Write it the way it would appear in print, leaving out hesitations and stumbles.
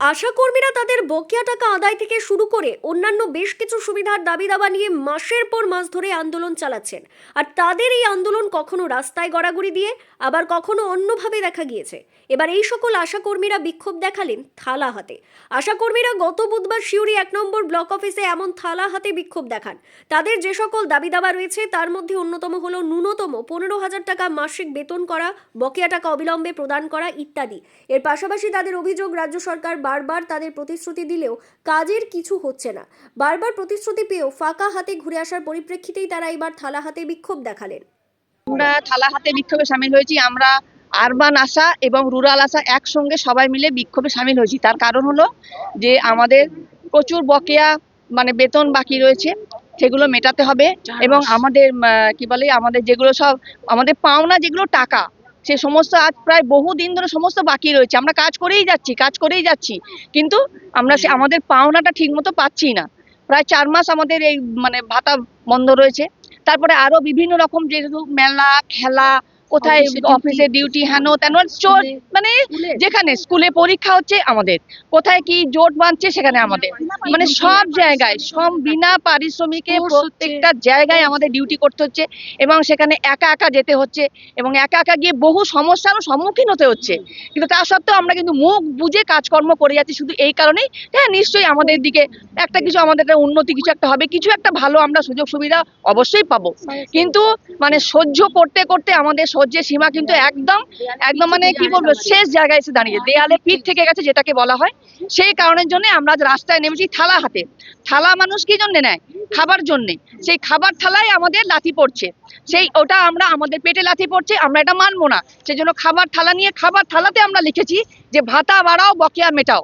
আশাকর্মীরা তাদের বকেয়া টাকা আদায় থেকে শুরু করে অন্যান্য বেশ কিছু সুবিধার দাবি দাবা নিয়ে মাসের পর মাস ধরে আন্দোলন চালাচ্ছেন। আর তাদের এই আন্দোলন কখনো রাস্তায় গড়াগড়ি দিয়ে, আবার কখনো অন্যভাবে দেখা গিয়েছে। এবার এই সকল আশাকর্মীরা বিক্ষোভ দেখালেন থালা হাতে। আশাকর্মীরা গত বুধবার সিউড়ি 1 নম্বর ব্লক অফিসে এমন থালা হাতে বিক্ষোভ দেখান। তাদের যে সকল দাবি দাবা রয়েছে তার মধ্যে অন্যতম হলো ন্যূনতম 15,000 টাকা মাসিক বেতন করা, বকেয়া টাকা অবিলম্বে প্রদান করা ইত্যাদি। এর পাশাপাশি তাদের অভিযোগ, রাজ্য সরকার বারবার তাদের প্রতিশ্রুতি দিলেও কাজের কিছু হচ্ছে না। বারবার প্রতিশ্রুতি পেয়েও ফাঁকা হাতে ঘুরে আসার পরিপ্রেক্ষিতেই তারা এবার থালা হাতে বিক্ষোভ দেখালেন। আমরা থালা হাতে বিক্ষোভে সামিল হয়েছি। আমরা আরবান আশা এবং রুরাল আশা একসঙ্গে সবাই মিলে বিক্ষোভে সামিল হয়েছি। তার কারণ হলো যে আমাদের প্রচুর বকেয়া বেতন বাকি রয়েছে, সেগুলো মেটাতে হবে। এবং আমাদের কি বলে, আমাদের যেগুলো সব আমাদের পাওনা যেগুলো টাকা, সে সমস্ত আজ প্রায় বহুদিন ধরে সমস্ত বাকি রয়েছে। আমরা কাজ করেই যাচ্ছি, কিন্তু আমরা আমাদের পাওনাটা ঠিক মতো পাচ্ছি না। প্রায় 4 মাস আমাদের এই ভাতা বন্ধ রয়েছে। তারপরে আরো বিভিন্ন রকম যেহেতু মেলা খেলা, কোথায় অফিসে ডিউটি, হেন তেন চোট, যেখানে স্কুলে পরীক্ষা হচ্ছে আমাদের, কোথায় কি জোট বাঁধছে সেখানে আমাদের, সব জায়গায় সব বিনা পারিশ্রমিকে প্রত্যেকটা জায়গায় আমাদের ডিউটি করতে হচ্ছে। এবং সেখানে একা একা যেতে হচ্ছে এবং একা একা গিয়ে বহু সমস্যার সম্মুখীন হতে হচ্ছে। কিন্তু তা সত্ত্বেও আমরা কিন্তু মুখ বুঝে কাজকর্ম করে যাচ্ছি, শুধু এই কারণেই, হ্যাঁ নিশ্চয়ই আমাদের দিকে একটা কিছু, আমাদের একটা উন্নতি কিছু একটা হবে, কিছু একটা ভালো আমরা সুযোগ সুবিধা অবশ্যই পাবো। কিন্তু সহ্য করতে করতে আমাদের সহ্যের সীমা কিন্তু একদম একদম কি বলবো, শেষ জায়গায় এসে দাঁড়িয়ে, দেয়ালে পিঠ থেকে গেছে যেটাকে বলা হয়। সেই কারণের জন্য আমরা আজ রাস্তায় নেমেছি থালা হাতে। থালা মানুষ কি জন্য নেয়? খাবার জন্যে। সেই খাবার থালায় আমাদের লাথি পড়ছে, ওটা আমরা, আমাদের পেটে লাথি পড়ছে, আমরা এটা মানবো না। সেই জন্য খাবার থালা নিয়ে, খাবার থালাতে আমরা লিখেছি যে ভাতা বাড়াও, বকেয়া মেটাও।